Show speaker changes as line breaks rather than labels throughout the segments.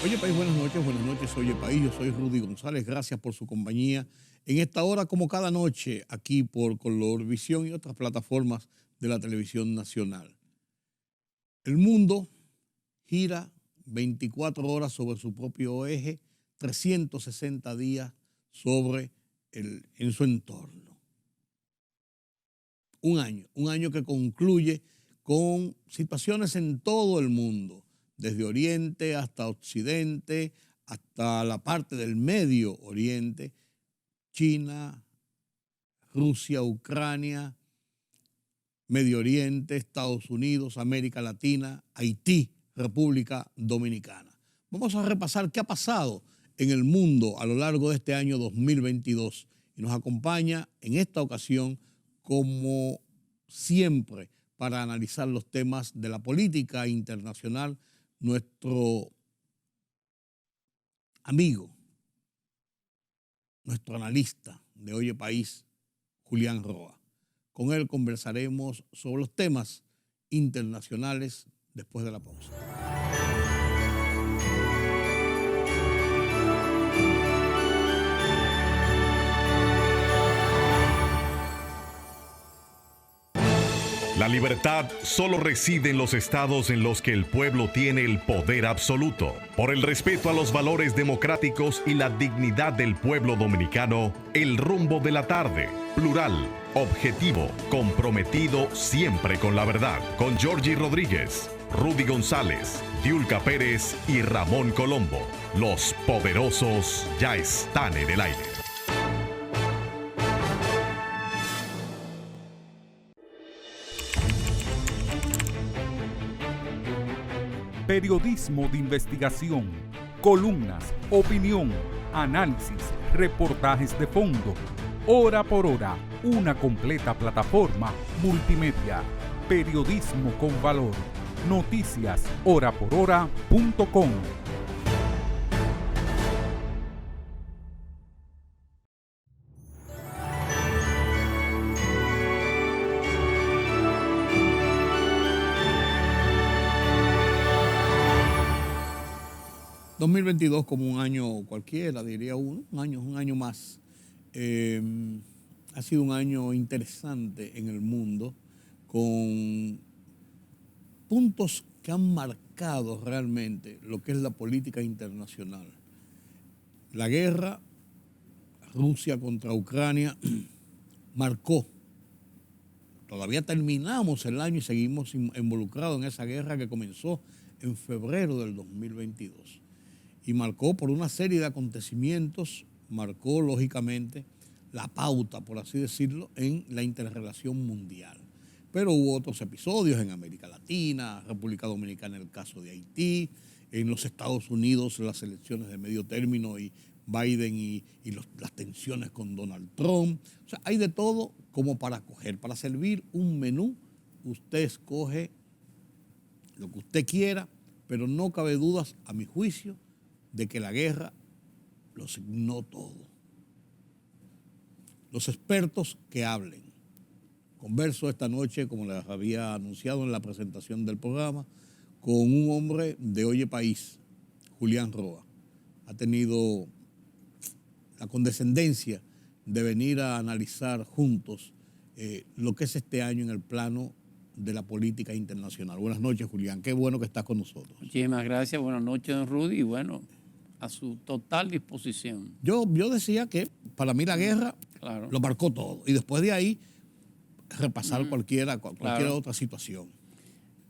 Oye País, buenas noches, Oye País, yo soy Rudy González, gracias por su compañía en esta hora como cada noche aquí por Colorvisión y otras plataformas de la televisión nacional. El mundo gira 24 horas sobre su propio eje, 360 días en su entorno. Un año que concluye con situaciones en todo el mundo, desde Oriente hasta Occidente, hasta la parte del Medio Oriente, China, Rusia, Ucrania, Medio Oriente, Estados Unidos, América Latina, Haití, República Dominicana. Vamos a repasar qué ha pasado en el mundo a lo largo de este año 2022 y nos acompaña en esta ocasión, como siempre, para analizar los temas de la política internacional, nuestro amigo, nuestro analista de Oye País, Julián Roa. Con él conversaremos sobre los temas internacionales después de la pausa.
La libertad solo reside en los estados en los que el pueblo tiene el poder absoluto. Por el respeto a los valores democráticos y la dignidad del pueblo dominicano, el rumbo de la tarde, plural, objetivo, comprometido siempre con la verdad. Con Georgie Rodríguez, Rudy González, Diulca Pérez y Ramón Colombo. Los poderosos ya están en el aire.
Periodismo de investigación, columnas, opinión, análisis, reportajes de fondo. Hora por hora, una completa plataforma multimedia. Periodismo con valor. Noticias horaporhora.com.
...2022 como un año cualquiera, diría uno, un año más. Ha sido un año interesante en el mundo, con puntos que han marcado realmente lo que es la política internacional. La guerra, Rusia contra Ucrania, marcó. Todavía terminamos el año y seguimos involucrados en esa guerra que comenzó en febrero del 2022. Y marcó por una serie de acontecimientos, marcó lógicamente la pauta, por así decirlo, en la interrelación mundial. Pero hubo otros episodios en América Latina, República Dominicana en el caso de Haití, en los Estados Unidos las elecciones de medio término y Biden y las tensiones con Donald Trump. O sea, hay de todo como para coger, para servir un menú. Usted escoge lo que usted quiera, pero no cabe dudas, a mi juicio, de que la guerra lo signó todo. Los expertos que hablen. Converso esta noche, como les había anunciado en la presentación del programa, con un hombre de Oye País, Julián Roa. Ha tenido la condescendencia de venir a analizar juntos lo que es este año en el plano de la política internacional. Buenas noches, Julián. Qué bueno que estás con nosotros.
Muchísimas gracias. Buenas noches, don Rudy. Y bueno, a su total disposición.
Yo decía que para mí la guerra lo marcó todo. Y después de ahí, repasar cualquier otra situación.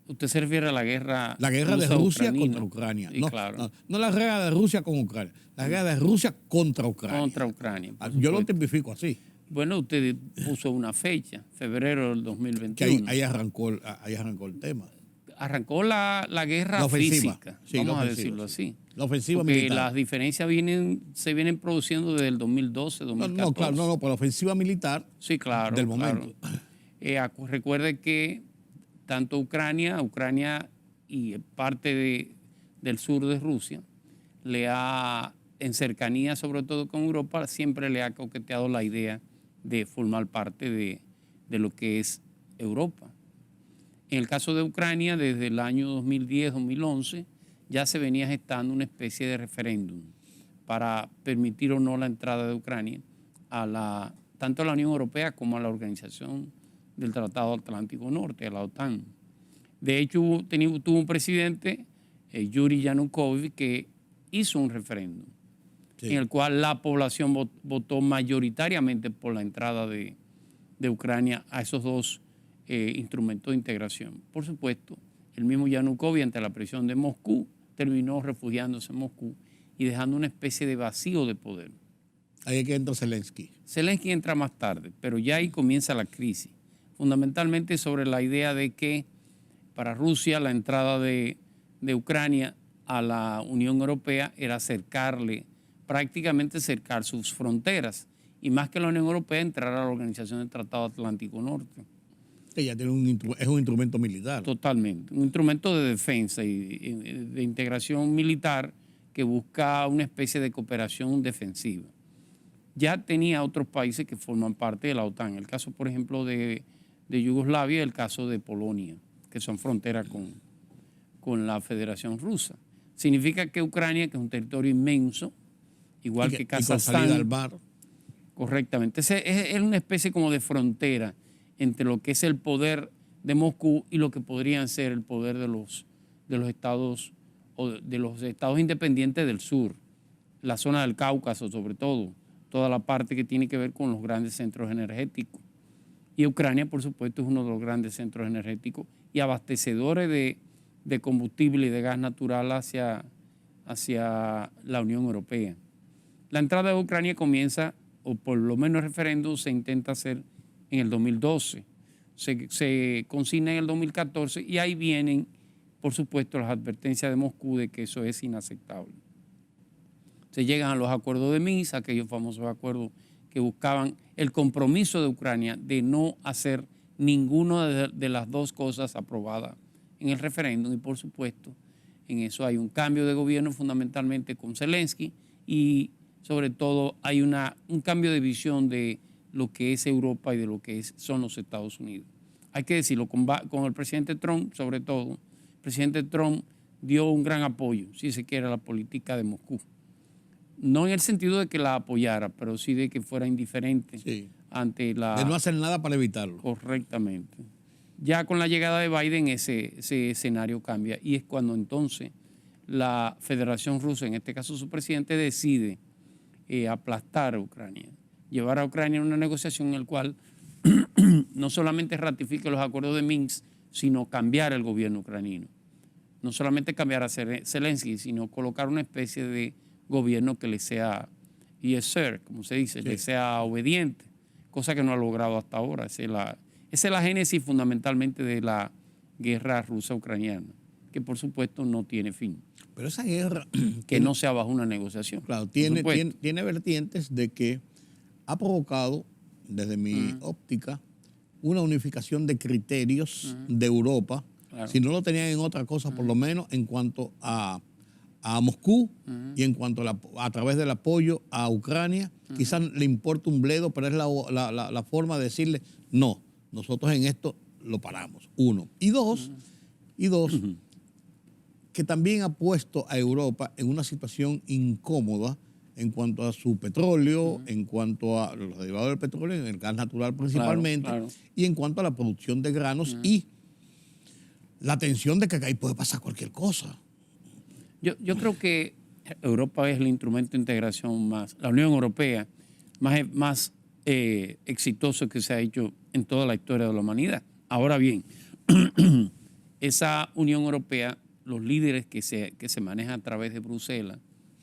Usted se refiere a la guerra.
La guerra de Rusia contra Ucrania.
Sí,
no,
claro.
No la guerra de Rusia con Ucrania. La guerra de Rusia contra Ucrania.
Contra Ucrania.
Yo lo tipifico así.
Bueno, usted puso una fecha, febrero del 2021.
Que ahí arrancó el tema.
Arrancó la guerra física,
sí,
vamos a decirlo así.
La ofensiva
porque
militar.
las diferencias se vienen produciendo desde el 2012, 2014.
No, por la ofensiva militar
sí, claro,
del momento.
Claro. Recuerde que tanto Ucrania y parte del sur de Rusia, en cercanía sobre todo con Europa, siempre le ha coqueteado la idea de formar parte de lo que es Europa. En el caso de Ucrania, desde el año 2010-2011, ya se venía gestando una especie de referéndum para permitir o no la entrada de Ucrania a tanto a la Unión Europea como a la Organización del Tratado Atlántico Norte, a la OTAN. De hecho, tuvo un presidente, Yuri Yanukovych, que hizo un referéndum en el cual la población votó mayoritariamente por la entrada de Ucrania a esos dos instrumentos de integración. Por supuesto, el mismo Yanukovych, ante la presión de Moscú, terminó refugiándose en Moscú y dejando una especie de vacío de poder.
Ahí es que entra Zelensky.
Zelensky entra más tarde, pero ya ahí comienza la crisis, fundamentalmente sobre la idea de que para Rusia la entrada de Ucrania a la Unión Europea era prácticamente cercar sus fronteras, y más que la Unión Europea, entrar a la Organización del Tratado Atlántico Norte.
Ella tiene es un instrumento militar.
Totalmente, un instrumento de defensa y de integración militar que busca una especie de cooperación defensiva. Ya tenía otros países que forman parte de la OTAN, el caso, por ejemplo, de Yugoslavia y el caso de Polonia, que son fronteras con la Federación Rusa. Significa que Ucrania, que es un territorio inmenso, igual que Kazajstán,
y con salida al mar.
Correctamente. Es una especie como de frontera entre lo que es el poder de Moscú y lo que podrían ser el poder de los estados o de los estados independientes del sur, la zona del Cáucaso sobre todo, toda la parte que tiene que ver con los grandes centros energéticos. Y Ucrania, por supuesto, es uno de los grandes centros energéticos y abastecedores de combustible y de gas natural hacia la Unión Europea. La entrada de Ucrania comienza, o por lo menos el referéndum se intenta hacer en el 2012. Se consigna en el 2014 y ahí vienen, por supuesto, las advertencias de Moscú de que eso es inaceptable. Se llegan a los acuerdos de Minsk, aquellos famosos acuerdos que buscaban el compromiso de Ucrania de no hacer ninguna de las dos cosas aprobadas en el referéndum, y por supuesto en eso hay un cambio de gobierno fundamentalmente con Zelensky, y sobre todo hay un cambio de visión de lo que es Europa y de lo que son los Estados Unidos. Hay que decirlo, con el presidente Trump sobre todo, el presidente Trump dio un gran apoyo, si se quiere, a la política de Moscú. No en el sentido de que la apoyara, pero sí de que fuera indiferente ante la...
De no hacer nada para evitarlo.
Correctamente. Ya con la llegada de Biden ese escenario cambia, y es cuando entonces la Federación Rusa, en este caso su presidente, decide aplastar a Ucrania, llevar a Ucrania a una negociación en la cual no solamente ratifique los acuerdos de Minsk, sino cambiar el gobierno ucraniano. No solamente cambiar a Zelensky, sino colocar una especie de gobierno que le sea yeser, como se dice, le sea obediente, cosa que no ha logrado hasta ahora. Esa es la génesis fundamentalmente de la guerra rusa-ucraniana, que por supuesto no tiene fin.
Pero esa guerra...
que no sea bajo una negociación.
Claro, tiene vertientes de que ha provocado, desde mi óptica, una unificación de criterios de Europa. Claro. Si no lo tenían en otra cosa, por lo menos en cuanto a Moscú y en cuanto a través del apoyo a Ucrania. Quizás le importa un bledo, pero es la forma de decirle, no, nosotros en esto lo paramos, uno. Y dos, que también ha puesto a Europa en una situación incómoda en cuanto a su petróleo, en cuanto a los derivados del petróleo, en el gas natural principalmente, claro. Y en cuanto a la producción de granos y la tensión de que ahí puede pasar cualquier cosa.
Yo creo que Europa es el instrumento de integración la Unión Europea más exitoso que se ha hecho en toda la historia de la humanidad. Ahora bien, esa Unión Europea, los líderes que se manejan a través de Bruselas,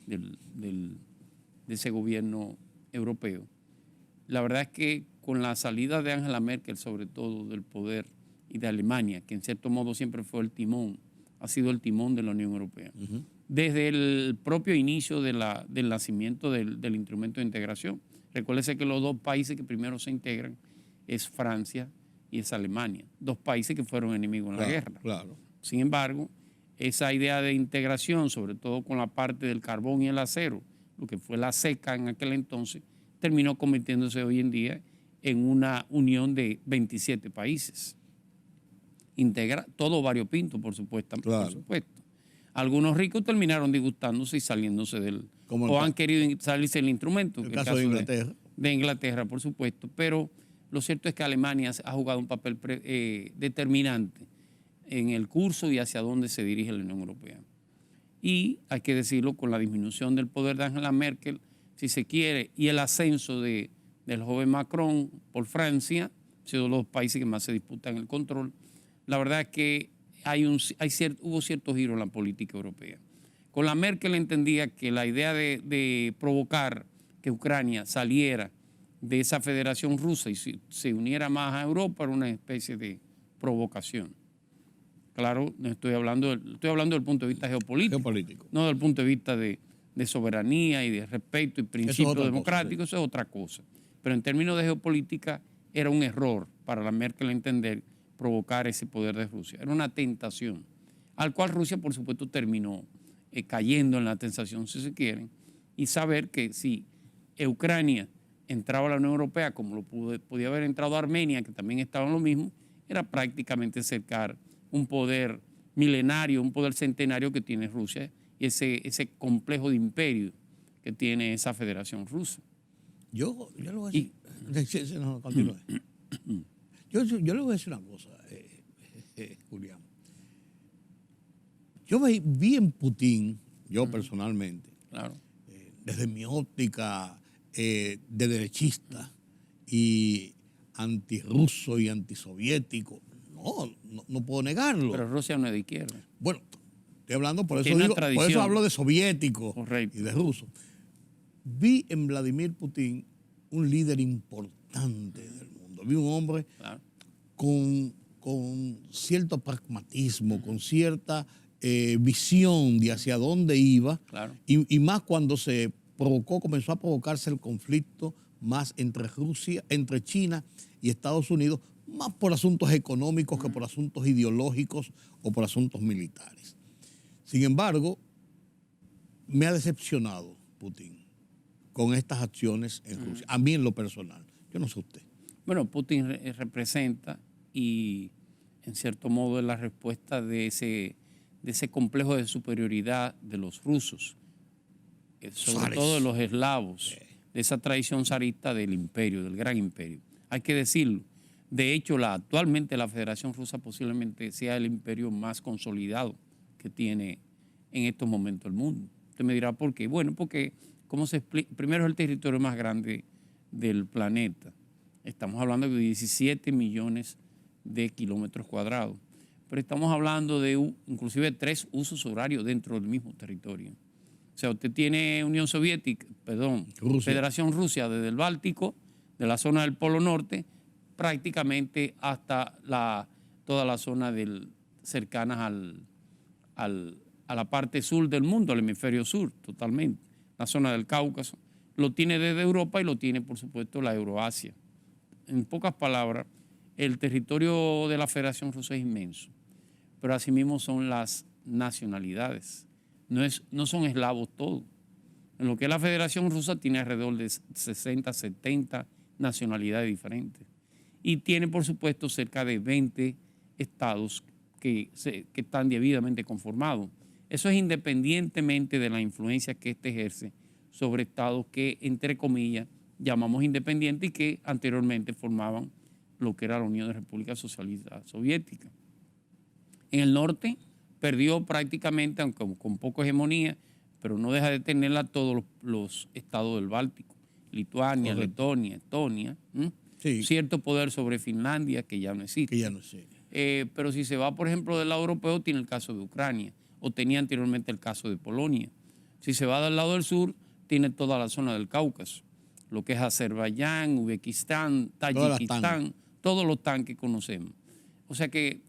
de ese gobierno europeo, la verdad es que con la salida de Angela Merkel, sobre todo del poder, y de Alemania, que en cierto modo siempre fue ha sido el timón de la Unión Europea. Desde el propio inicio del nacimiento del instrumento de integración. Recuérdese que los dos países que primero se integran es Francia y es Alemania, dos países que fueron enemigos en la guerra.
Claro.
Sin embargo, esa idea de integración, sobre todo con la parte del carbón y el acero, lo que fue la CECA en aquel entonces, terminó convirtiéndose hoy en día en una unión de 27 países. Integra todo variopinto, por supuesto.
Claro.
Por supuesto. Algunos ricos terminaron disgustándose y saliéndose o han querido salirse del instrumento.
El caso de Inglaterra.
De Inglaterra, por supuesto. Pero lo cierto es que Alemania ha jugado un papel determinante en el curso y hacia dónde se dirige la Unión Europea. Y hay que decirlo, con la disminución del poder de Angela Merkel, si se quiere, y el ascenso del joven Macron por Francia, siendo los países que más se disputan el control, la verdad es que hubo cierto giro en la política europea. Con la Merkel entendía que la idea de provocar que Ucrania saliera de esa federación rusa y se uniera más a Europa era una especie de provocación. Claro, estoy hablando del punto de vista geopolítico. No del punto de vista de soberanía y de respeto y principios democráticos, eso es otra cosa. Pero en términos de geopolítica era un error para la Merkel entender provocar ese poder de Rusia. Era una tentación, al cual Rusia, por supuesto, terminó cayendo en la tentación, si se quieren, y saber que si Ucrania entraba a la Unión Europea, como podía haber entrado Armenia, que también estaba en lo mismo, era prácticamente cercar un poder milenario, un poder centenario que tiene Rusia y ese complejo de imperio que tiene esa federación rusa.
Yo le voy a decir, no, continúe. Yo le voy a decir una cosa, Julián. Yo vi en Putin, yo personalmente,
claro,
desde mi óptica de derechista y antirruso y antisoviético, no puedo negarlo.
Pero Rusia no es de izquierda.
Bueno, estoy hablando, por eso hablo de soviético.
Correcto.
Y de ruso. Vi en Vladimir Putin un líder importante del mundo. Vi un hombre
claro,
con cierto pragmatismo, con cierta visión de hacia dónde iba.
claro,
Y más cuando comenzó a provocarse el conflicto más entre China y Estados Unidos, más por asuntos económicos que por asuntos ideológicos o por asuntos militares. Sin embargo, me ha decepcionado Putin con estas acciones en Rusia, a mí en lo personal. Yo no sé usted.
Bueno, Putin representa y en cierto modo es la respuesta de ese complejo de superioridad de los rusos, sobre todo de los eslavos, de esa tradición zarista del imperio, del gran imperio. Hay que decirlo. De hecho, actualmente la Federación Rusa posiblemente sea el imperio más consolidado que tiene en estos momentos el mundo. Usted me dirá por qué. Bueno, porque ¿cómo se explica? Primero, es el territorio más grande del planeta. Estamos hablando de 17 millones de kilómetros cuadrados. Pero estamos hablando de inclusive 3 usos horarios dentro del mismo territorio. O sea, usted tiene Federación Rusia desde el Báltico, de la zona del Polo Norte, prácticamente hasta toda la zona cercanas a la parte sur del mundo, al hemisferio sur, totalmente. La zona del Cáucaso. Lo tiene desde Europa y lo tiene, por supuesto, la Euroasia. En pocas palabras, el territorio de la Federación Rusa es inmenso, pero asimismo son las nacionalidades. No son eslavos todos. En lo que es la Federación Rusa tiene alrededor de 60, 70 nacionalidades diferentes. Y tiene, por supuesto, cerca de 20 estados que están debidamente conformados. Eso es independientemente de la influencia que éste ejerce sobre estados que, entre comillas, llamamos independientes y que anteriormente formaban lo que era la Unión de Repúblicas Socialistas Soviéticas. En el norte perdió prácticamente, aunque con poca hegemonía, pero no deja de tenerla todos los estados del Báltico, Lituania, correcto, Letonia, Estonia, sí, cierto poder sobre Finlandia que ya no existe. Pero si se va, por ejemplo, del lado europeo, tiene el caso de Ucrania, o tenía anteriormente el caso de Polonia. Si se va del lado del sur, tiene toda la zona del Cáucaso, lo que es Azerbaiyán, Uzbekistán, Tayikistán, todos los TAN que conocemos. O sea que,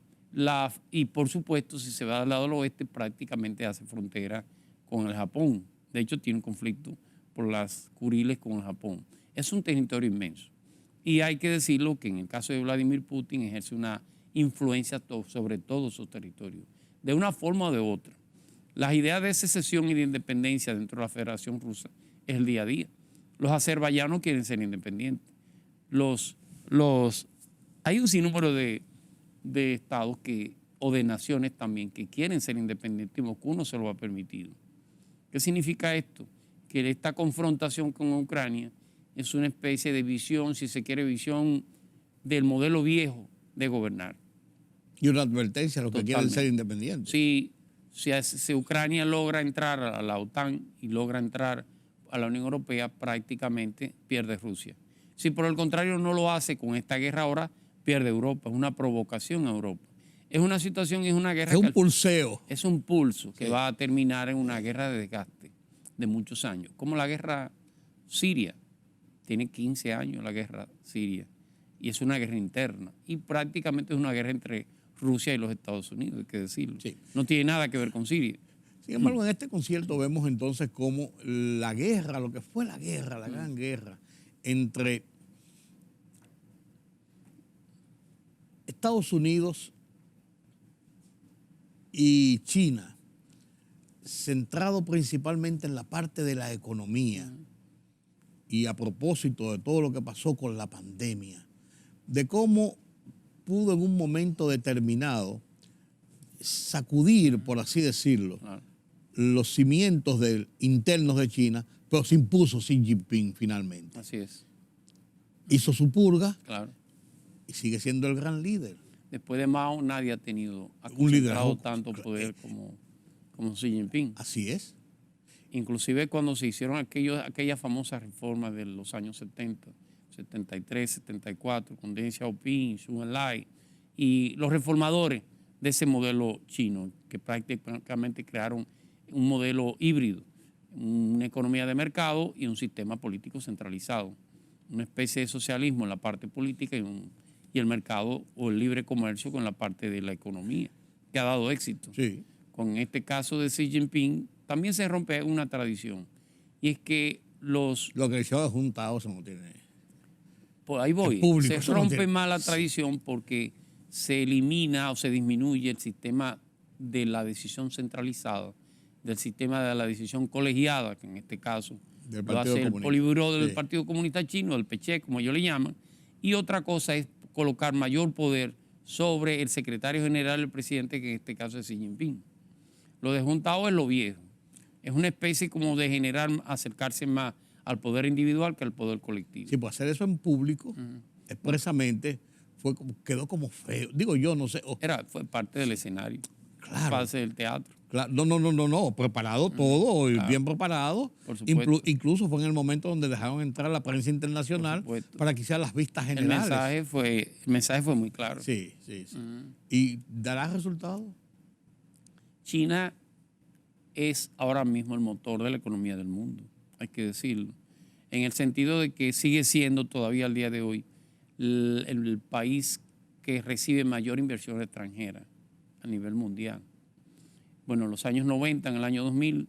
y por supuesto, si se va del lado del oeste, prácticamente hace frontera con el Japón. De hecho, tiene un conflicto por las Kuriles con el Japón. Es un territorio inmenso. Y hay que decirlo que en el caso de Vladimir Putin ejerce una influencia sobre todos esos territorios, de una forma o de otra. Las ideas de secesión y de independencia dentro de la Federación Rusa es el día a día. Los azerbaiyanos quieren ser independientes. Hay un sinnúmero de estados que o de naciones también que quieren ser independientes, y Moscú no se lo ha permitido. ¿Qué significa esto? Que esta confrontación con Ucrania es una especie de visión, si se quiere, visión del modelo viejo de gobernar.
Y una advertencia a los que quieren ser independientes.
Si Ucrania logra entrar a la OTAN y logra entrar a la Unión Europea, prácticamente pierde Rusia. Si por el contrario no lo hace con esta guerra ahora, pierde Europa. Es una provocación a Europa. Es una situación, es una guerra.
Es un pulseo.
Es un pulso que va a terminar en una guerra de desgaste de muchos años. Como la guerra siria. Tiene 15 años la guerra siria. Y es una guerra interna. Y prácticamente es una guerra entre Rusia y los Estados Unidos, hay que decirlo.
Sí.
No tiene nada que ver con Siria.
Sin embargo, en este concierto vemos entonces cómo la guerra, lo que fue la guerra, la gran guerra entre Estados Unidos y China, centrado principalmente en la parte de la economía y a propósito de todo lo que pasó con la pandemia, de cómo pudo en un momento determinado sacudir, por así decirlo, los cimientos internos de China, pero se impuso Xi Jinping finalmente.
Así es.
Hizo su purga
Claro.
y sigue siendo el gran líder.
Después de Mao nadie ha tenido
Un liderazgo
tanto poder como Xi Jinping.
Así es.
Inclusive cuando se hicieron aquellas famosas reformas de los años 70, 73, 74, con Deng Xiaoping, Zhou Enlai, y los reformadores de ese modelo chino, que prácticamente crearon un modelo híbrido, una economía de mercado y un sistema político centralizado, una especie de socialismo en la parte política y el mercado o el libre comercio con la parte de la economía, que ha dado éxito.
Sí.
Con este caso de Xi Jinping también se rompe una tradición, y es que
Lo que se ha juntado se no tiene.
Pues ahí voy. Se rompe más la tradición porque se elimina o se disminuye el sistema de la decisión centralizada, del sistema de la decisión colegiada, que en este caso lo hace el Politburó del Partido Comunista Chino, el PCHE, como ellos le llaman, y otra cosa es colocar mayor poder sobre el secretario general del presidente, que en este caso es Xi Jinping. Lo de juntado es lo viejo. Es una especie como de acercarse más al poder individual que al poder colectivo.
Sí, pues hacer eso en público, expresamente, quedó como feo. Digo yo, no sé.
Fue parte del escenario.
Claro.
Parte del teatro.
Claro. No. Preparado todo,
claro.
Bien preparado.
Por supuesto.
Incluso fue en el momento donde dejaron entrar a la prensa internacional para que hicieran las vistas generales.
El mensaje fue muy claro.
Sí. ¿Y dará resultado?
China es ahora mismo el motor de la economía del mundo, hay que decirlo, en el sentido de que sigue siendo todavía al día de hoy el país que recibe mayor inversión extranjera a nivel mundial. Bueno, en los años 90, en el año 2000,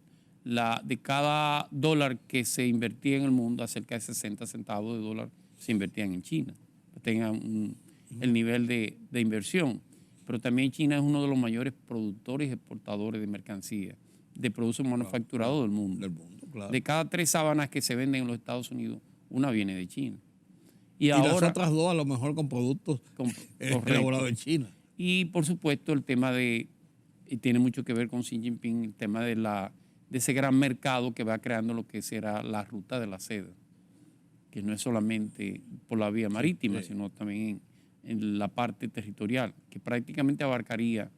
de cada dólar que se invertía en el mundo, a cerca de 60 centavos de dólar se invertían en China, que tengan el nivel de inversión. Pero también China es uno de los mayores productores y exportadores de mercancías, de productos manufacturados del mundo.
Claro.
De cada 3 sábanas que se venden en los Estados Unidos, una viene de China.
Y ahora, las otras 2 a lo mejor con productos elaborados en China.
Y por supuesto el tema y tiene mucho que ver con Xi Jinping, el tema de ese gran mercado que va creando lo que será la ruta de la seda, que no es solamente por la vía marítima, sino también en la parte territorial, que prácticamente abarcaría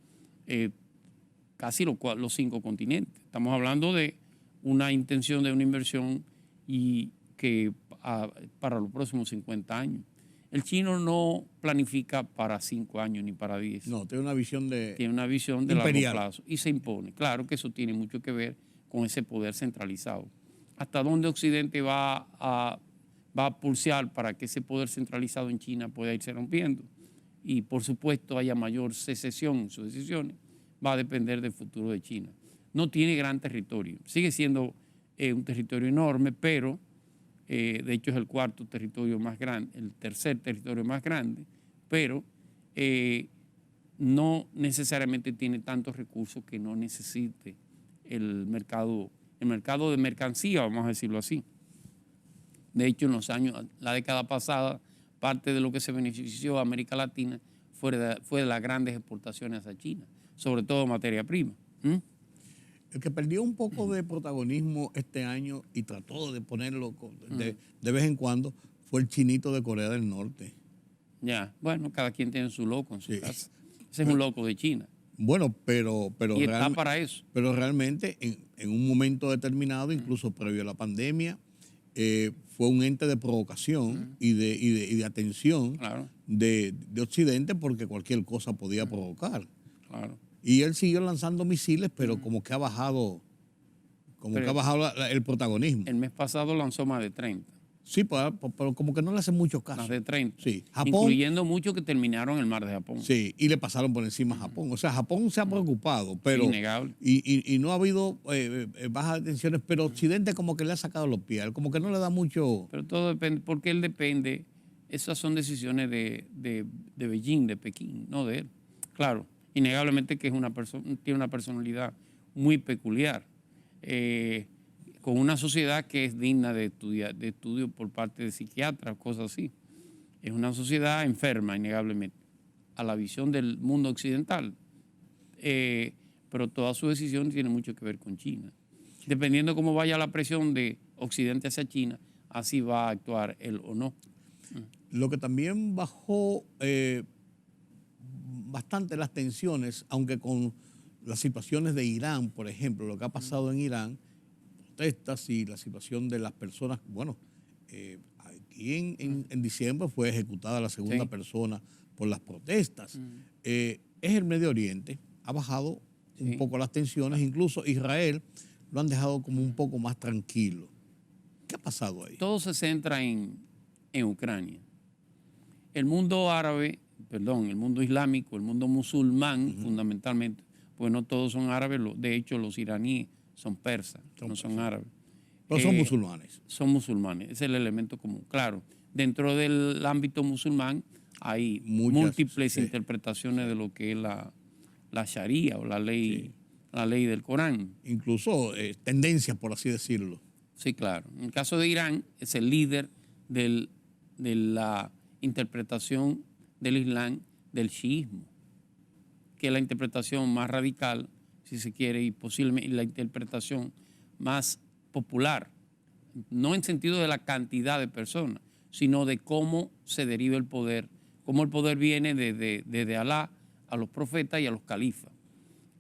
casi los 5 continentes. Estamos hablando de una intención de una inversión y que para los próximos 50 años. El chino no planifica para 5 años ni para 10.
No, tiene una visión de
largo plazo y se impone. Claro que eso tiene mucho que ver con ese poder centralizado. ¿Hasta dónde Occidente va a pulsear para que ese poder centralizado en China pueda irse rompiendo? Y por supuesto haya mayor secesión en sus decisiones. Va a depender del futuro de China. No tiene gran territorio. Sigue siendo un territorio enorme, pero de hecho es el 4º territorio más grande, el 3er territorio más grande, pero no necesariamente tiene tantos recursos que no necesite el mercado de mercancía, vamos a decirlo así. De hecho, en la década pasada, parte de lo que se benefició a América Latina fue de las grandes exportaciones a China, sobre todo materia prima. ¿Mm?
El que perdió un poco de protagonismo este año y trató de ponerlo de vez en cuando fue el chinito de Corea del Norte.
Ya, bueno, cada quien tiene su loco en su casa. Ese es un loco de China.
Bueno, pero
y está para eso.
Pero realmente en un momento determinado, incluso previo a la pandemia, fue un ente de provocación y de atención de Occidente, porque cualquier cosa podía provocar.
Claro.
Y él siguió lanzando misiles, pero como que ha bajado, el protagonismo.
El mes pasado lanzó más de 30.
Sí, pero como que no le hacen mucho caso.
Más de 30.
Sí.
Japón, incluyendo muchos que terminaron en el mar de Japón.
Sí, y le pasaron por encima a Japón. O sea, Japón se ha preocupado, pero...
Innegable.
Y no ha habido bajas de tensiones, pero Occidente como que le ha sacado los pies, como que no le da mucho...
Pero todo depende, porque él depende, esas son decisiones de Beijing, de Pekín, no de él. Claro, innegablemente que tiene una personalidad muy peculiar. Con una sociedad que es digna de estudio por parte de psiquiatras, cosas así. Es una sociedad enferma, innegablemente, a la visión del mundo occidental. Pero toda su decisión tiene mucho que ver con China. Dependiendo cómo vaya la presión de Occidente hacia China, así va a actuar él o no.
Lo que también bajó bastante las tensiones, aunque con las situaciones de Irán, por ejemplo, lo que ha pasado en Irán, protestas y la situación de las personas, bueno, aquí en diciembre fue ejecutada la segunda persona por las protestas. Es el Medio Oriente, ha bajado un poco las tensiones, incluso Israel lo han dejado como un poco más tranquilo. ¿Qué ha pasado ahí?
Todo se centra en Ucrania. El mundo árabe, el mundo islámico, el mundo musulmán, fundamentalmente, pues no todos son árabes, de hecho los iraníes son persas, no son árabes.
Pero son musulmanes.
Son musulmanes, es el elemento común. Claro, dentro del ámbito musulmán hay múltiples interpretaciones de lo que es la Sharia o la ley del Corán.
Incluso tendencias, por así decirlo.
Sí, claro. En el caso de Irán, es el líder de la interpretación del Islam del chiismo, que es la interpretación más radical, si se quiere, y posiblemente la interpretación más popular, no en sentido de la cantidad de personas, sino de cómo se deriva el poder, cómo el poder viene desde Alá a los profetas y a los califas.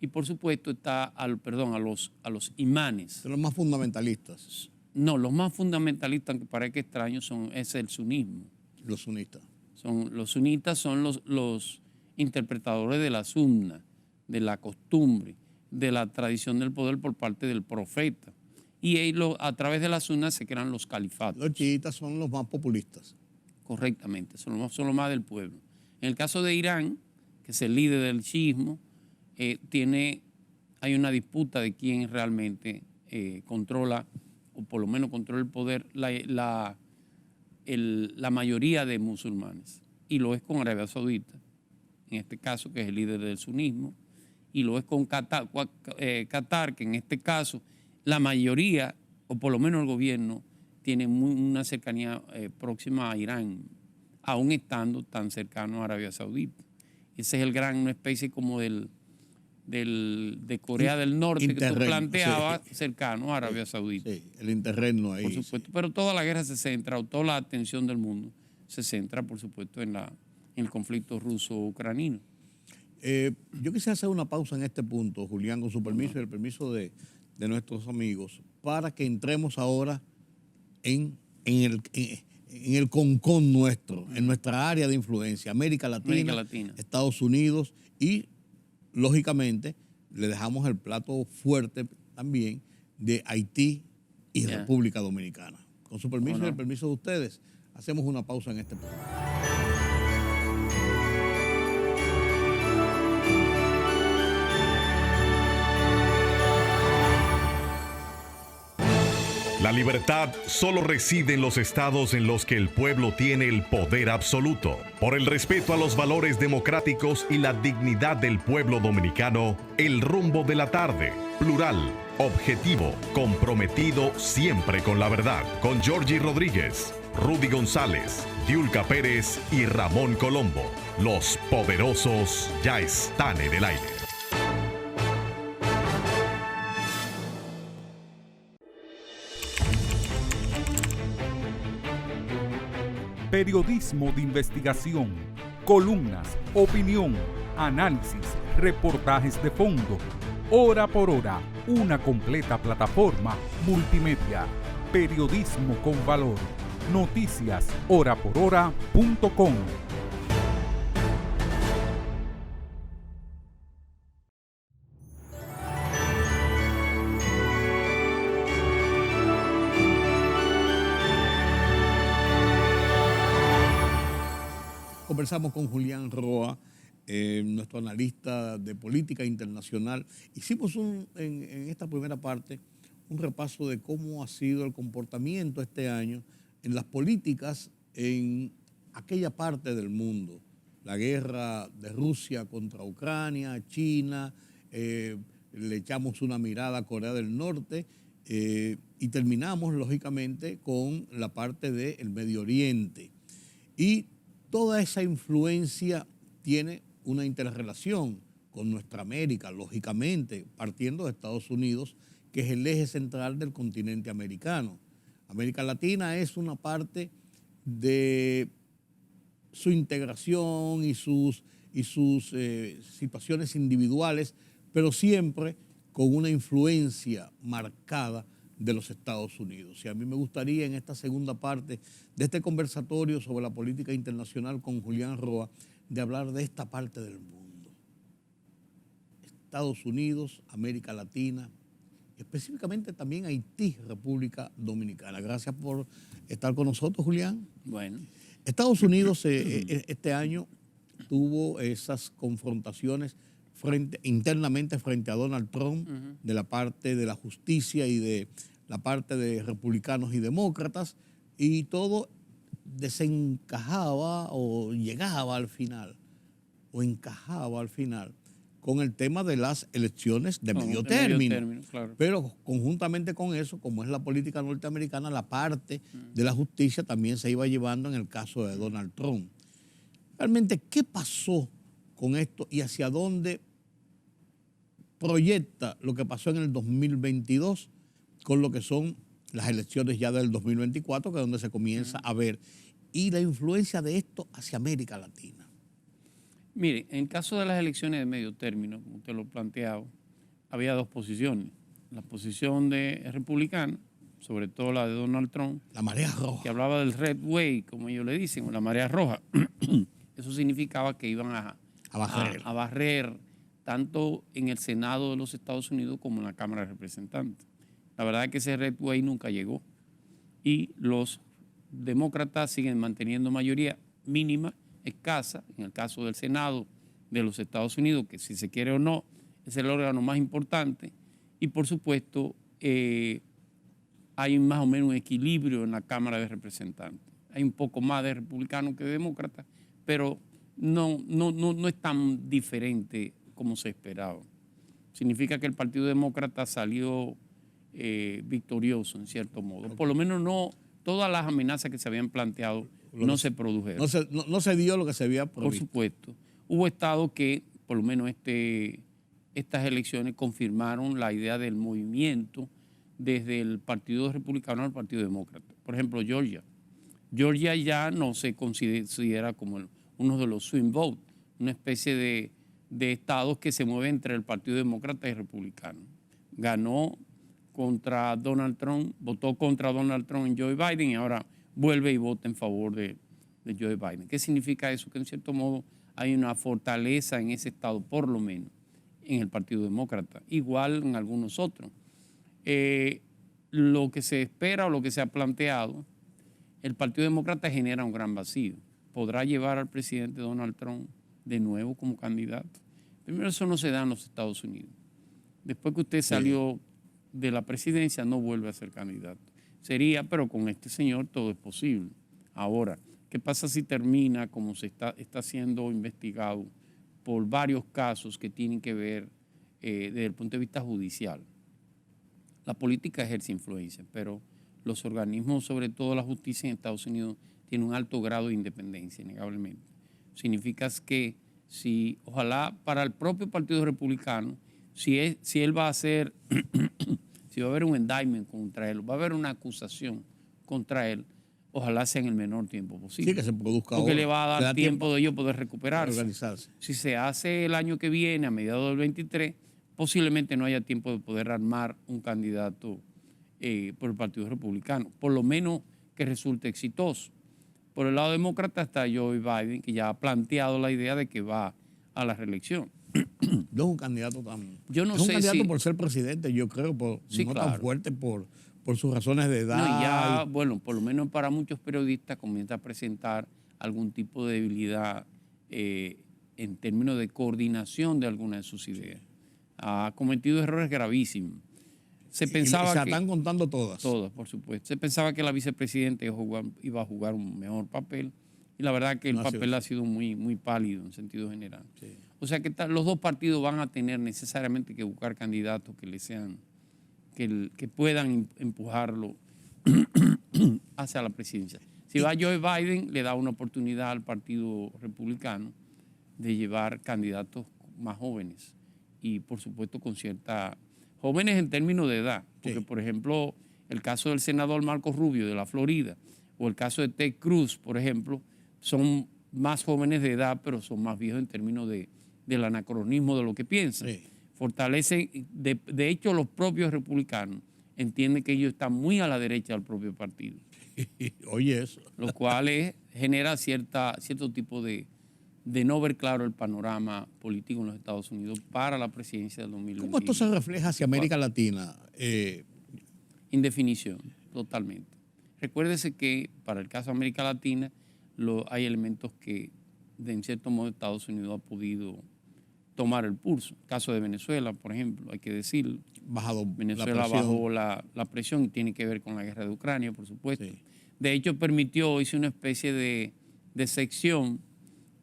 Y por supuesto está a los imanes.
De los más fundamentalistas.
No, los más fundamentalistas, aunque parezca extraño, es el sunismo.
Los sunitas.
Los sunitas son los interpretadores de la sunna, de la costumbre, de la tradición del poder por parte del profeta. Y ellos, a través de la sunna se crean los califatos.
Los chiitas son los más populistas.
Correctamente, son los más del pueblo. En el caso de Irán, que es el líder del chiismo, hay una disputa de quién realmente controla, o por lo menos controla el poder, la mayoría de musulmanes. Y lo es con Arabia Saudita, en este caso, que es el líder del sunismo, y lo es con Qatar, que en este caso la mayoría, o por lo menos el gobierno, tiene una cercanía próxima a Irán, aún estando tan cercano a Arabia Saudita. Ese es una especie como de Corea del Norte que tú planteabas, cercano a Arabia Saudita.
Sí, el interregno ahí.
Por supuesto, pero toda la guerra se centra, o toda la atención del mundo se centra, por supuesto, en el conflicto ruso-ucranino.
Yo quisiera hacer una pausa en este punto, Julián, con su permiso y el permiso de nuestros amigos, para que entremos ahora en el concón nuestro, en nuestra área de influencia, América Latina, Estados Unidos, y lógicamente le dejamos el plato fuerte también de Haití y República Dominicana. Con su permiso y el permiso de ustedes, hacemos una pausa en este punto.
La libertad solo reside en los estados en los que el pueblo tiene el poder absoluto. Por el respeto a los valores democráticos y la dignidad del pueblo dominicano, El Rumbo de la Tarde, plural, objetivo, comprometido siempre con la verdad. Con Georgie Rodríguez, Rudy González, Diulca Pérez y Ramón Colombo. Los poderosos ya están en el aire.
Periodismo de investigación, columnas, opinión, análisis, reportajes de fondo. Hora por hora, una completa plataforma multimedia. Periodismo con valor. Noticias horaporhora.com.
Conversamos con Julián Roa, nuestro analista de política internacional. Hicimos en esta primera parte un repaso de cómo ha sido el comportamiento este año en las políticas en aquella parte del mundo. La guerra de Rusia contra Ucrania, China, le echamos una mirada a Corea del Norte y terminamos, lógicamente, con la parte del Medio Oriente. Y toda esa influencia tiene una interrelación con nuestra América, lógicamente, partiendo de Estados Unidos, que es el eje central del continente americano. América Latina es una parte de su integración y sus situaciones individuales, pero siempre con una influencia marcada de los Estados Unidos. Y a mí me gustaría en esta segunda parte de este conversatorio sobre la política internacional con Julián Roa, de hablar de esta parte del mundo. Estados Unidos, América Latina, específicamente también Haití, República Dominicana. Gracias por estar con nosotros, Julián.
Bueno.
Estados Unidos este año tuvo esas confrontaciones internamente frente a Donald Trump, de la parte de la justicia y de la parte de republicanos y demócratas, y todo desencajaba o llegaba al final, o encajaba al final, con el tema de las elecciones de medio término. Claro. Pero conjuntamente con eso, como es la política norteamericana, la parte de la justicia también se iba llevando en el caso de Donald Trump. Realmente, ¿qué pasó con esto y hacia dónde proyecta lo que pasó en el 2022 con lo que son las elecciones ya del 2024, que es donde se comienza a ver, y la influencia de esto hacia América Latina?
Mire, en el caso de las elecciones de medio término, como usted lo planteaba, había dos posiciones. La posición de republicana, sobre todo la de Donald Trump.
La marea roja.
Que hablaba del red wave, como ellos le dicen, o la marea roja. Eso significaba que iban a barrer tanto en el Senado de los Estados Unidos como en la Cámara de Representantes. La verdad es que ese red wave nunca llegó. Y los demócratas siguen manteniendo mayoría mínima, escasa, en el caso del Senado de los Estados Unidos, que si se quiere o no, es el órgano más importante. Y por supuesto, hay más o menos un equilibrio en la Cámara de Representantes. Hay un poco más de republicanos que de demócratas, pero no es tan diferente como se esperaba. Significa que el Partido Demócrata salió victorioso, en cierto modo. Por lo menos no todas las amenazas que se habían planteado no se produjeron.
No se dio lo que se había previsto.
Por supuesto. Hubo estados que, por lo menos estas elecciones, confirmaron la idea del movimiento desde el Partido Republicano al Partido Demócrata. Por ejemplo, Georgia. Georgia ya no se considera como uno de los swing votes, una especie de estados que se mueven entre el Partido Demócrata y Republicano. Ganó contra Donald Trump, votó contra Donald Trump en Joe Biden y ahora vuelve y vota en favor de Joe Biden. ¿Qué significa eso? Que en cierto modo hay una fortaleza en ese estado, por lo menos, en el Partido Demócrata. Igual en algunos otros. Lo que se espera o lo que se ha planteado, el Partido Demócrata genera un gran vacío. ¿Podrá llevar al presidente Donald Trump de nuevo como candidato? Primero, eso no se da en los Estados Unidos. Después que usted salió de la presidencia, no vuelve a ser candidato. Sería, pero con este señor todo es posible. Ahora, ¿qué pasa si termina como se está siendo investigado por varios casos que tienen que ver desde el punto de vista judicial? La política ejerce influencia, pero los organismos, sobre todo la justicia en Estados Unidos, tienen un alto grado de independencia, innegablemente. Significa que si, ojalá para el propio Partido Republicano, si él va a hacer, si va a haber un indictment contra él, va a haber una acusación contra él, ojalá sea en el menor tiempo posible.
Sí, que se produzca
porque
ahora.
le va a dar tiempo de ellos poder recuperarse.
Organizarse.
Si se hace el año que viene, a mediados del 23, posiblemente no haya tiempo de poder armar un candidato por el Partido Republicano, por lo menos que resulte exitoso. Por el lado demócrata está Joe Biden, que ya ha planteado la idea de que va a la reelección.
No es un candidato tan...
Yo no
es un
sé
candidato
si...
por ser presidente, yo creo,
Sí,
no
claro.
tan fuerte por sus razones de edad.
No, y ya, bueno, por lo menos para muchos periodistas comienza a presentar algún tipo de debilidad en términos de coordinación de algunas de sus ideas. Ha cometido errores gravísimos. Se pensaba
se
que...
están contando todas.
Todas, por supuesto. Se pensaba que la vicepresidenta iba a jugar un mejor papel y la verdad que el papel ha sido muy, muy pálido en sentido general. Sí. O sea que los dos partidos van a tener necesariamente que buscar candidatos que le sean, que puedan empujarlo hacia la presidencia. Si va Joe Biden, le da una oportunidad al Partido Republicano de llevar candidatos más jóvenes y por supuesto con cierta... Jóvenes en términos de edad, porque por ejemplo el caso del senador Marco Rubio de la Florida o el caso de Ted Cruz, por ejemplo, son más jóvenes de edad, pero son más viejos en términos del anacronismo de lo que piensan. Sí. Fortalecen, de hecho los propios republicanos entienden que ellos están muy a la derecha del propio partido.
Oye eso.
Lo cual genera cierto tipo de no ver claro el panorama político en los Estados Unidos para la presidencia del 2021.
¿Cómo esto se refleja hacia América Latina?
Indefinición, totalmente. Recuérdese que para el caso de América Latina hay elementos que, en cierto modo, Estados Unidos ha podido tomar el pulso. El caso de Venezuela, por ejemplo, hay que decirlo. Venezuela bajó la presión y tiene que ver con la guerra de Ucrania, por supuesto. Sí. De hecho, hizo una especie de sección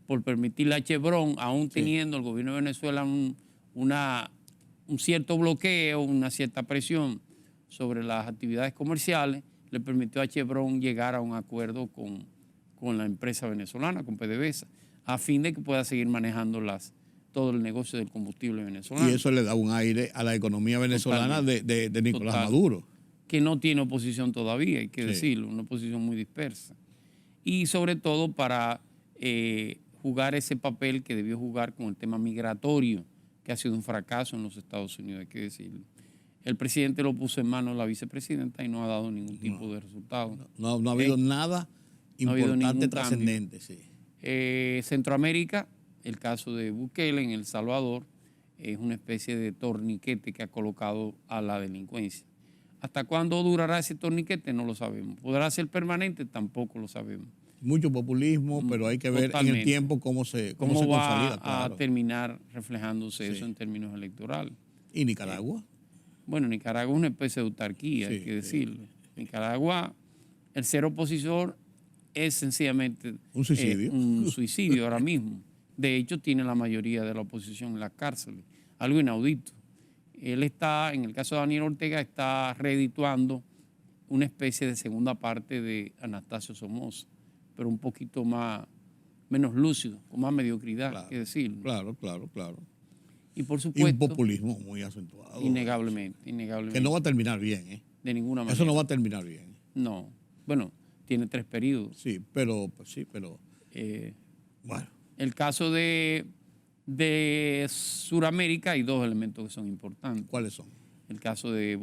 por permitirle a Chevron, aún teniendo el gobierno de Venezuela un cierto bloqueo, una cierta presión sobre las actividades comerciales, le permitió a Chevron llegar a un acuerdo con la empresa venezolana, con PDVSA, a fin de que pueda seguir manejando todo el negocio del combustible venezolano.
Y eso le da un aire a la economía venezolana de Nicolás Maduro.
Que no tiene oposición todavía, hay que decirlo, una oposición muy dispersa. Y sobre todo para jugar ese papel que debió jugar con el tema migratorio, que ha sido un fracaso en los Estados Unidos, hay que decirlo. El presidente lo puso en manos de la vicepresidenta y no ha dado ningún tipo de resultado.
No ha habido nada importante, trascendente. Sí.
Centroamérica, el caso de Bukele en El Salvador, es una especie de torniquete que ha colocado a la delincuencia. ¿Hasta cuándo durará ese torniquete? No lo sabemos. ¿Podrá ser permanente? Tampoco lo sabemos.
Mucho populismo, pero hay que ver en el tiempo cómo se consolida.
A terminar reflejándose eso en términos electorales.
¿Y Nicaragua?
Bueno, Nicaragua es una especie de autarquía, hay que decirlo. Nicaragua, el ser opositor es sencillamente un suicidio ahora mismo. De hecho, tiene la mayoría de la oposición en las cárceles, algo inaudito. Él está, en el caso de Daniel Ortega, está reedituando una especie de segunda parte de Anastasio Somoza, pero un poquito menos lúcido, con más mediocridad, hay que decirlo.
Claro.
Y por supuesto...
Y un populismo muy acentuado.
Innegablemente.
Que no va a terminar bien, ¿eh?
De ninguna manera.
Eso no va a terminar bien.
No. Bueno, tiene 3 periodos.
Sí, pero...
bueno. El caso de Sudamérica hay 2 elementos que son importantes.
¿Cuáles son?
El caso del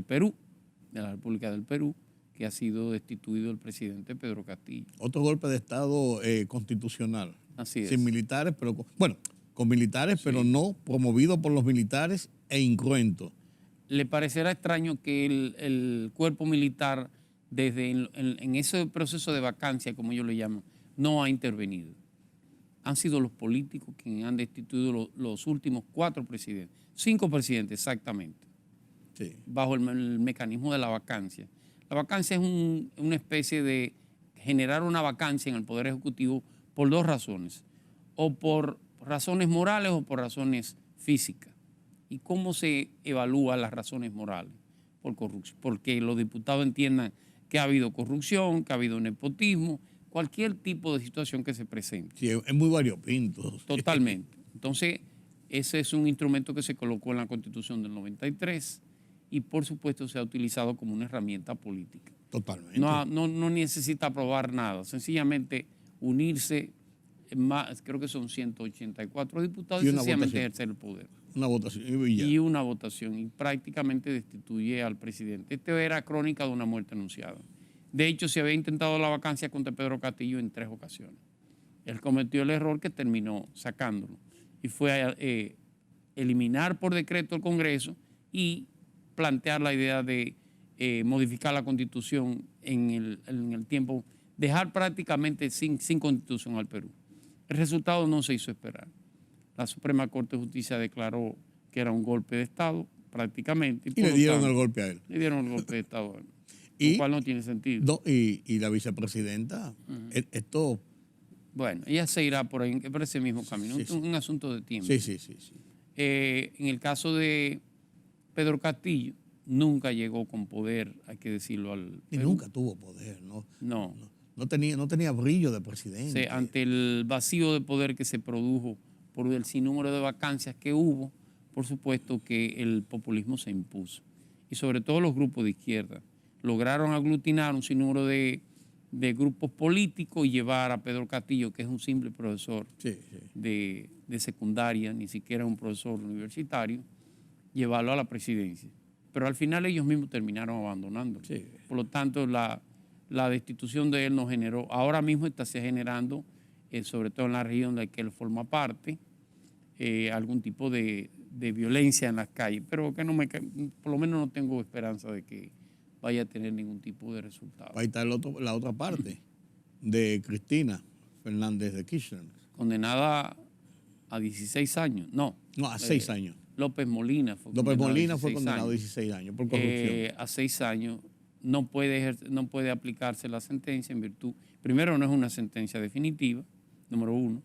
Perú, de la República del Perú, que ha sido destituido el presidente Pedro Castillo.
Otro golpe de Estado constitucional.
Así es.
Sin militares, pero... con militares, pero no promovido por los militares e incruento.
¿Le parecerá extraño que el cuerpo militar, desde en ese proceso de vacancia, como ellos le llaman, no ha intervenido? Han sido los políticos quienes han destituido los últimos 4 presidentes, 5 presidentes exactamente, bajo el mecanismo de la vacancia. La vacancia es una especie de generar una vacancia en el Poder Ejecutivo por 2 razones, o por razones morales o por razones físicas. ¿Y cómo se evalúan las razones morales? por corrupción, porque los diputados entiendan que ha habido corrupción, que ha habido nepotismo, cualquier tipo de situación que se presente.
Sí, es muy variopinto.
Totalmente. Entonces, ese es un instrumento que se colocó en la Constitución del 93 y, por supuesto, se ha utilizado como una herramienta política.
Totalmente.
No necesita aprobar nada, sencillamente unirse, creo que son 184 diputados y sencillamente ejercer el poder.
Una votación.
Y una votación, y prácticamente destituye al presidente. Esto era crónica de una muerte anunciada. De hecho, se había intentado la vacancia contra Pedro Castillo en 3 ocasiones. Él cometió el error que terminó sacándolo, y fue a eliminar por decreto el Congreso y plantear la idea de modificar la Constitución en el tiempo, dejar prácticamente sin Constitución al Perú. El resultado no se hizo esperar. La Suprema Corte de Justicia declaró que era un golpe de Estado, prácticamente.
Y le dieron el golpe a él.
Le dieron el golpe de Estado a él, lo cual no tiene sentido.
Y la vicepresidenta, esto...
Bueno, ella se irá por ahí, por ese mismo camino. Sí, un asunto de tiempo.
Sí.
En el caso de Pedro Castillo, nunca llegó con poder, hay que decirlo al
Y
Perú.
nunca tuvo poder, ¿no?
No
tenía brillo de presidente.
Sí, ante el vacío de poder que se produjo por el sinnúmero de vacancias que hubo, por supuesto que el populismo se impuso. Y sobre todo los grupos de izquierda lograron aglutinar un sinnúmero de grupos políticos y llevar a Pedro Castillo, que es un simple profesor de secundaria, ni siquiera un profesor universitario, llevarlo a la presidencia. Pero al final ellos mismos terminaron abandonándolo. Sí. Por lo tanto, la destitución de él no generó, ahora mismo está se generando, sobre todo en la región de que él forma parte, algún tipo de violencia en las calles, pero que por lo menos no tengo esperanza de que vaya a tener ningún tipo de resultado.
Ahí está la otra parte de Cristina Fernández de Kirchner.
Condenada a 16 años. No,
a 6 años.
López Molina fue
condenado a 16 años por corrupción.
A 6 años no puede aplicarse la sentencia en virtud. Primero, no es una sentencia definitiva, número 1.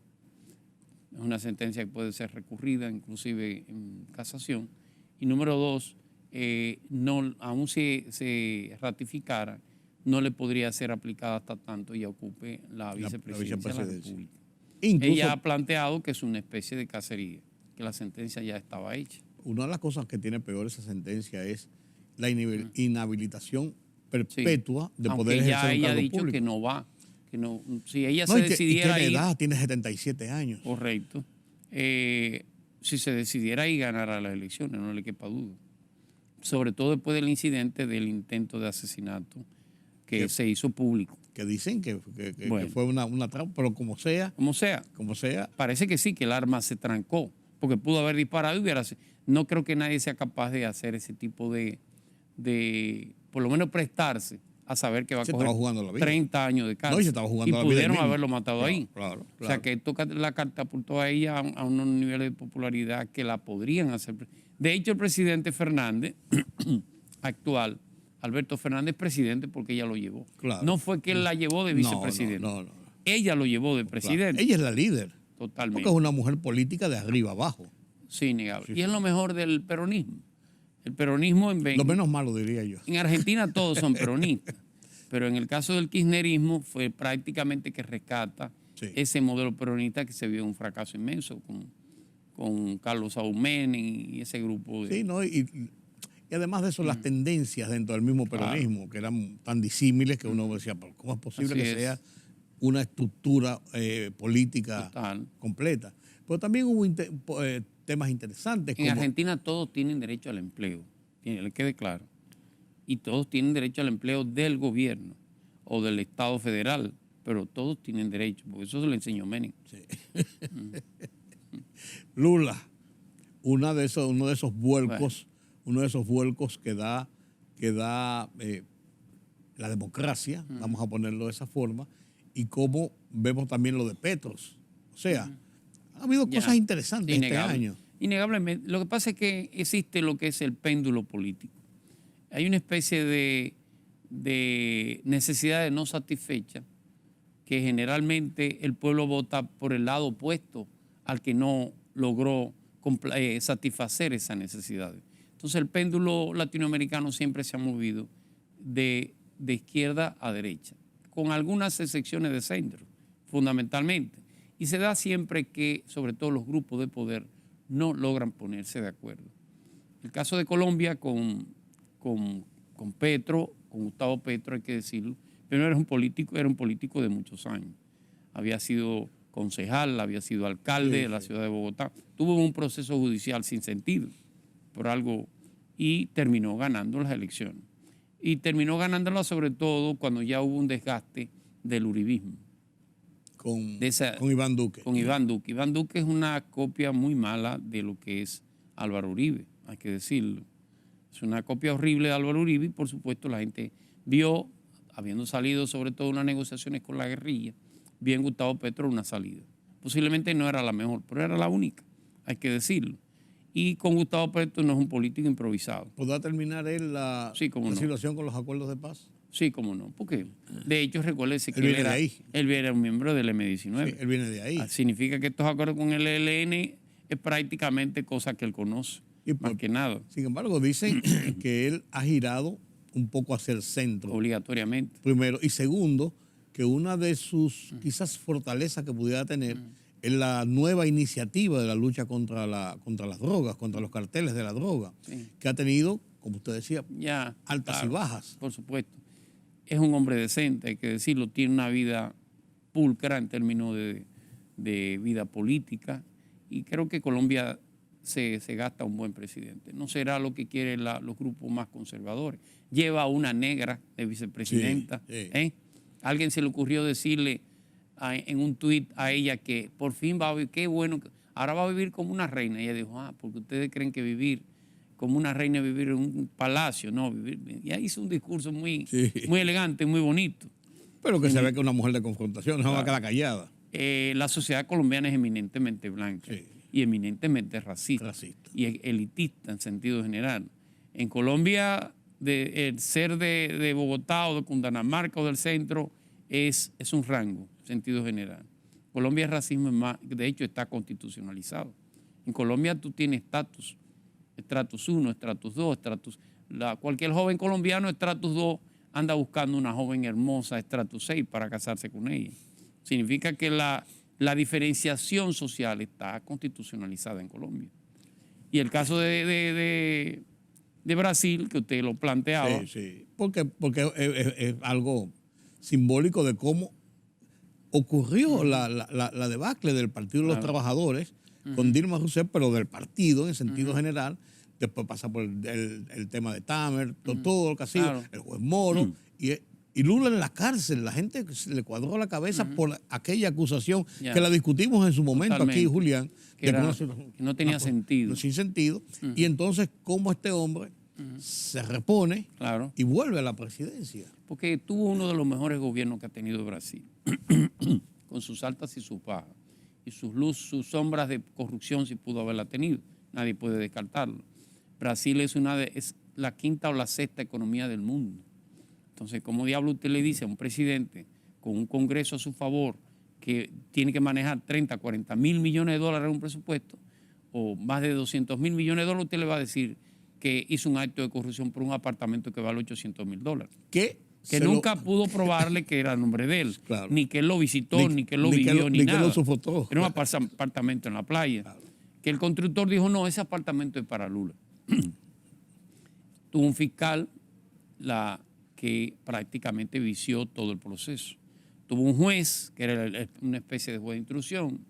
Es una sentencia que puede ser recurrida, inclusive en casación. Y número 2, aún si se ratificara, no le podría ser aplicada hasta tanto ella ocupe la vicepresidencia de la República. Incluso, ella ha planteado que es una especie de cacería, que la sentencia ya estaba hecha.
Una de las cosas que tiene peor esa sentencia es la inhabilitación perpetua de poder ejercer un cargo público.
Ella ha dicho que no va. Que no, si ella se decidiera
¿y qué edad? Tiene 77 años.
Correcto. Si se decidiera y ganara las elecciones, no le quepa duda. Sobre todo después del incidente del intento de asesinato que se hizo público.
Que dicen que fue una trampa, pero como sea.
Parece que sí, que el arma se trancó, porque pudo haber disparado y no creo que nadie sea capaz de hacer ese tipo de por lo menos prestarse a saber que va a coger 30 años de cárcel.
No, y se estaba jugando
y
la vida
pudieron haberlo matado ahí.
Claro.
O sea, que esto la catapultó a ella a unos niveles de popularidad que la podrían hacer. De hecho, el presidente Fernández, actual, Alberto Fernández, presidente porque ella lo llevó. Claro. No fue que él la llevó de vicepresidente. No. Ella lo llevó de presidente.
Claro. Ella es la líder.
Totalmente.
Porque es una mujer política de arriba abajo.
Sí, innegable. Sí. Y es lo mejor del peronismo. El peronismo
lo menos malo, diría yo.
En Argentina todos son peronistas, pero en el caso del kirchnerismo fue prácticamente que rescata ese modelo peronista que se vio un fracaso inmenso con Carlos Saúl Menem y ese grupo.
Sí, ¿no? Y además de eso, las tendencias dentro del mismo peronismo, que eran tan disímiles que uno decía, ¿cómo es posible sea una estructura política completa? Pero también hubo temas interesantes.
En Argentina todos tienen derecho al empleo, le quede claro. Y todos tienen derecho al empleo del gobierno o del Estado federal, pero todos tienen derecho, porque eso se lo enseñó Menem. Sí.
Lula, uno de esos vuelcos que da la democracia, vamos a ponerlo de esa forma, y cómo vemos también lo de Petros. O sea, ha habido cosas interesantes este año.
Innegablemente. Lo que pasa es que existe lo que es el péndulo político. Hay una especie de necesidades no satisfechas que generalmente el pueblo vota por el lado opuesto al que no logró satisfacer esas necesidades. Entonces el péndulo latinoamericano siempre se ha movido de izquierda a derecha, con algunas excepciones de centro, fundamentalmente. Y se da siempre que, sobre todo los grupos de poder, no logran ponerse de acuerdo. El caso de Colombia con Petro, con Gustavo Petro, hay que decirlo, pero era un político de muchos años. Había sido concejal, había sido alcalde de la ciudad de Bogotá. Tuvo un proceso judicial sin sentido por algo y terminó ganando las elecciones. Y terminó ganándolas sobre todo cuando ya hubo un desgaste del uribismo.
Con Iván Duque.
Con Iván Duque. Iván Duque es una copia muy mala de lo que es Álvaro Uribe, hay que decirlo. Es una copia horrible de Álvaro Uribe y por supuesto la gente vio, habiendo salido sobre todo unas negociaciones con la guerrilla, vio en Gustavo Petro una salida. Posiblemente no era la mejor, pero era la única, hay que decirlo. Y con Gustavo Petro no es un político improvisado.
¿Podrá terminar él la situación con los acuerdos de paz?
Sí, cómo no, porque de hecho recuérdese que él era un miembro del M-19.
Sí, él viene de ahí.
Significa que estos acuerdos con el ELN es prácticamente cosa que él conoce, más que nada.
Sin embargo, dicen que él ha girado un poco hacia el centro.
Obligatoriamente.
Primero. Y segundo, que una de sus quizás fortalezas que pudiera tener es la nueva iniciativa de la lucha contra las drogas, contra los carteles de la droga, que ha tenido, como usted decía, altas y bajas.
Por supuesto. Es un hombre decente, hay que decirlo, tiene una vida pulcra en términos de vida política y creo que Colombia se gasta un buen presidente. No será lo que quieren los grupos más conservadores. Lleva a una negra de vicepresidenta. Sí. Alguien se le ocurrió decirle en un tuit a ella que por fin va a vivir, qué bueno, ahora va a vivir como una reina. Y ella dijo, porque ustedes creen que vivir como una reina, vivir en un palacio, no, vivir. Y ahí hizo un discurso muy elegante, muy bonito.
Pero que se ve que es una mujer de confrontación, no va a quedar callada.
La sociedad colombiana es eminentemente blanca y eminentemente racista y elitista en sentido general. En Colombia, el ser de Bogotá o de Cundinamarca o del centro es un rango en sentido general. Colombia es racismo, de hecho está constitucionalizado. En Colombia tú tienes estratus 1, estratus 2, cualquier joven colombiano, estratus 2, anda buscando una joven hermosa, estratus 6, para casarse con ella. Significa que la diferenciación social está constitucionalizada en Colombia. Y el caso de Brasil, que usted lo planteaba.
Sí. Porque es algo simbólico de cómo ocurrió la debacle del Partido de los Trabajadores con Dilma Rousseff, pero del partido en sentido general. Después pasa por el tema de Tamer, todo lo que ha sido, el juez Moro, y Lula en la cárcel. La gente le cuadró la cabeza por aquella acusación que la discutimos en su momento. Totalmente. Aquí, Julián.
Que no tenía sentido.
Sin sentido. Y entonces, ¿cómo este hombre se repone y vuelve a la presidencia?
Porque tuvo uno de los mejores gobiernos que ha tenido Brasil, con sus altas y sus bajas. Y sus sombras de corrupción, si pudo haberla tenido. Nadie puede descartarlo. Brasil es la quinta o la sexta economía del mundo. Entonces, ¿cómo diablo usted le dice a un presidente con un Congreso a su favor que tiene que manejar 30, 40 mil millones de dólares en un presupuesto o más de 200 mil millones de dólares? Usted le va a decir que hizo un acto de corrupción por un apartamento que vale 800 mil dólares. Que nunca pudo probarle que era el nombre de él, ni que él lo visitó, ni que él lo vivió, ni nada.
Que lo soportó.
Era un apartamento en la playa. Claro. Que el constructor dijo, no, ese apartamento es para Lula. Tuvo un fiscal que prácticamente vició todo el proceso. Tuvo un juez, que era una especie de juez de instrucción,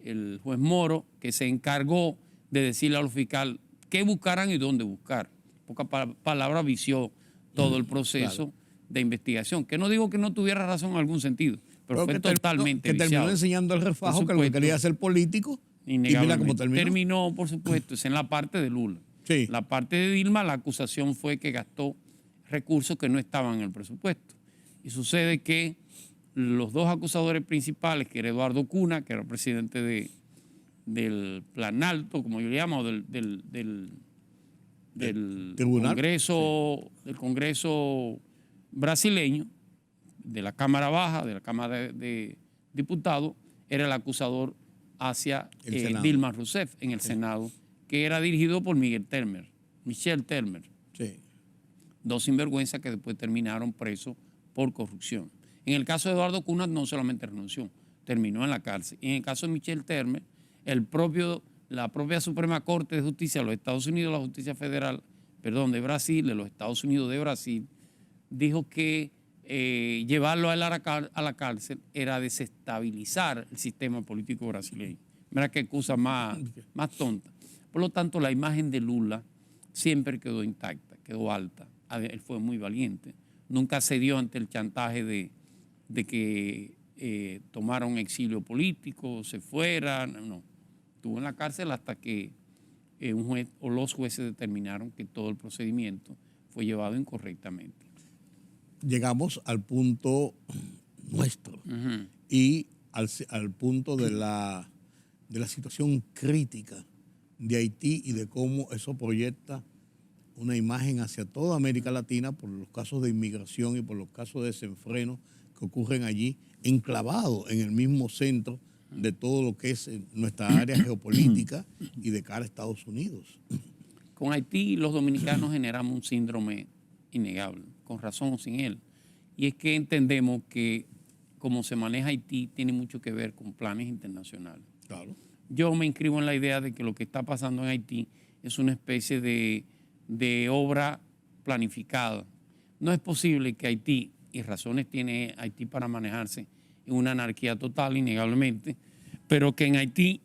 el juez Moro, que se encargó de decirle a los fiscales qué buscaran y dónde buscar. Pocas palabras, vició todo el proceso de investigación. Que no digo que no tuviera razón en algún sentido, pero fue totalmente viciado.
Que terminó enseñando el refajo, que lo que quería ser político. Y mira cómo terminó.
Terminó, por supuesto, es en la parte de Lula.
Sí.
La parte de Dilma, la acusación fue que gastó recursos que no estaban en el presupuesto. Y sucede que los dos acusadores principales, que era Eduardo Cuna, que era presidente del Plan Alto, como yo le llamo, del Congreso brasileño, de la Cámara Baja, de la Cámara de Diputados, era el acusador hacia Dilma Rousseff en el Senado, que era dirigido por Miguel Temer, Michel Temer.
Sí.
Dos sinvergüenzas que después terminaron presos por corrupción. En el caso de Eduardo Cunha no solamente renunció, terminó en la cárcel. Y en el caso de Michel Temer, la propia Suprema Corte de Justicia de los Estados Unidos, la Justicia Federal, de Brasil, de los Estados Unidos de Brasil, dijo que llevarlo a él a la cárcel era desestabilizar el sistema político brasileño. Mira qué cosa más tonta. Por lo tanto, la imagen de Lula siempre quedó intacta, quedó alta. Él fue muy valiente. Nunca cedió ante el chantaje de que tomara un exilio político, se fuera. No. Estuvo en la cárcel hasta que un juez o los jueces determinaron que todo el procedimiento fue llevado incorrectamente.
Llegamos al punto nuestro y al punto de la situación crítica de Haití y de cómo eso proyecta una imagen hacia toda América Latina por los casos de inmigración y por los casos de desenfreno que ocurren allí, enclavados en el mismo centro de todo lo que es nuestra área geopolítica y de cara a Estados Unidos.
Con Haití los dominicanos generamos un síndrome innegable, con razón o sin él. Y es que entendemos que como se maneja Haití tiene mucho que ver con planes internacionales.
Claro.
Yo me inscribo en la idea de que lo que está pasando en Haití es una especie de obra planificada. No es posible que Haití, y razones tiene Haití para manejarse en una anarquía total, innegablemente, pero que en Haití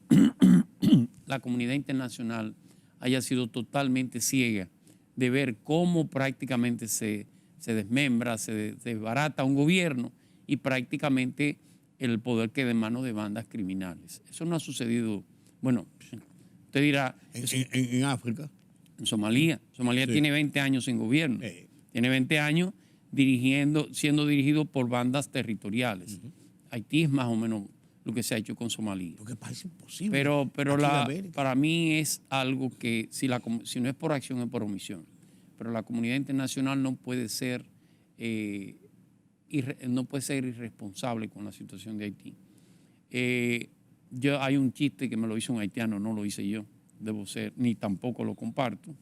la comunidad internacional haya sido totalmente ciega de ver cómo prácticamente se desmembra, se desbarata un gobierno y prácticamente el poder queda en manos de bandas criminales. Eso no ha sucedido, bueno, usted dirá...
En África.
En Somalia. Somalia tiene 20 años en gobierno. Tiene 20 años siendo dirigido por bandas territoriales. Haití es más o menos lo que se ha hecho con Somalia.
Lo que parece imposible.
Pero para mí es algo que si no es por acción es por omisión. Pero la comunidad internacional no puede ser irresponsable con la situación de Haití. Hay un chiste que me lo hizo un haitiano, no lo hice yo, debo ser, ni tampoco lo comparto.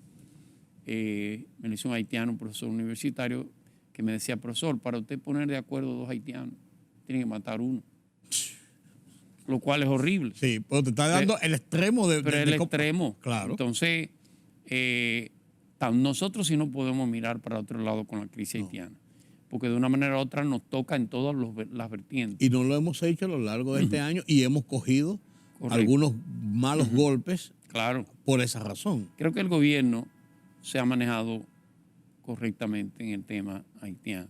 Me lo hizo un haitiano, un profesor universitario, que me decía, profesor, para usted poner de acuerdo dos haitianos, tiene que matar uno. Lo cual es horrible.
Sí, pero te está dando el extremo de...
Pero el extremo.
Claro.
Entonces, nosotros sí no podemos mirar para otro lado con la crisis haitiana, porque de una manera u otra nos toca en todas las vertientes.
Y no lo hemos hecho a lo largo de este año y hemos cogido algunos malos golpes por esa razón.
Creo que el gobierno se ha manejado correctamente en el tema haitiano,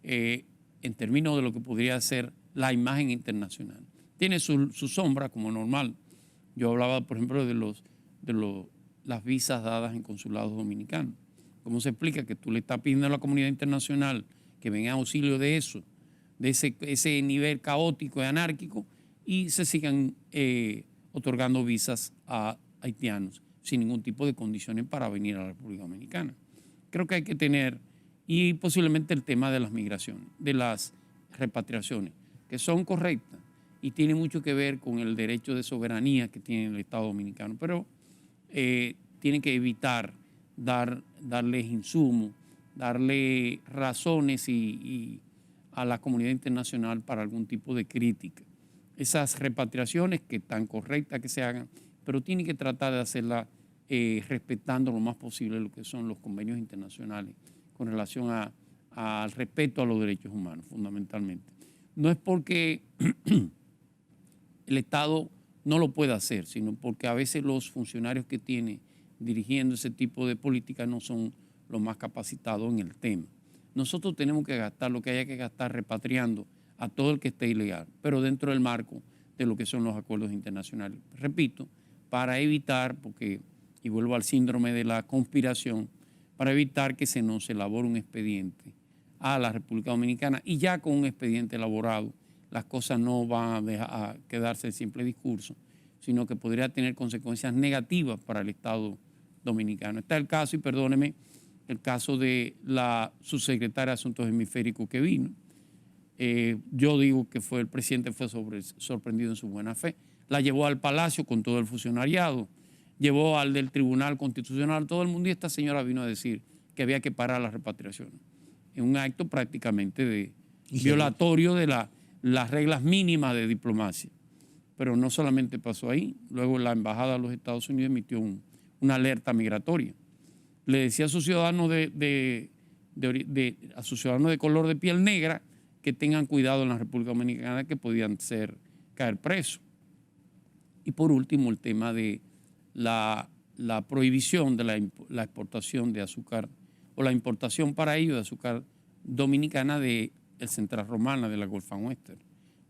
en términos de lo que podría ser la imagen internacional. Tiene su sombra como normal. Yo hablaba, por ejemplo, de las visas dadas en consulados dominicanos. ¿Cómo se explica que tú le estás pidiendo a la comunidad internacional que venga a auxilio de eso, de ese nivel caótico y anárquico, y se sigan otorgando visas a haitianos sin ningún tipo de condiciones para venir a la República Dominicana? Creo que hay que tener, y posiblemente el tema de las migraciones, de las repatriaciones, que son correctas y tienen mucho que ver con el derecho de soberanía que tiene el Estado Dominicano, pero tienen que evitar darles insumos, darle razones a la comunidad internacional para algún tipo de crítica. Esas repatriaciones que tan correctas que se hagan, pero tienen que tratar de hacerlas respetando lo más posible lo que son los convenios internacionales con relación al respeto a los derechos humanos, fundamentalmente. No es porque el Estado no lo pueda hacer, sino porque a veces los funcionarios que tiene dirigiendo ese tipo de política no son los más capacitados en el tema. Nosotros tenemos que gastar lo que haya que gastar repatriando a todo el que esté ilegal, pero dentro del marco de lo que son los acuerdos internacionales. Repito, para evitar, y vuelvo al síndrome de la conspiración, para evitar que se nos elabore un expediente a la República Dominicana, y ya con un expediente elaborado las cosas no van a quedarse en simple discurso, sino que podría tener consecuencias negativas para el Estado dominicano. Está el caso, y perdóneme, el caso de la subsecretaria de Asuntos Hemisféricos que vino. Yo digo que el presidente fue sorprendido en su buena fe. La llevó al palacio con todo el funcionariado. llevó al del Tribunal Constitucional, todo el mundo, y esta señora vino a decir que había que parar las repatriaciones. En un acto prácticamente violatorio de las reglas mínimas de diplomacia. Pero no solamente pasó ahí, luego la Embajada de los Estados Unidos emitió una alerta migratoria. Le decía a sus ciudadanos a sus ciudadanos de color de piel negra que tengan cuidado en la República Dominicana, que podían caer presos. Y por último, el tema de la prohibición de la exportación de azúcar o la importación para ello de azúcar dominicana de el Central Romana, de la Gulf and Western.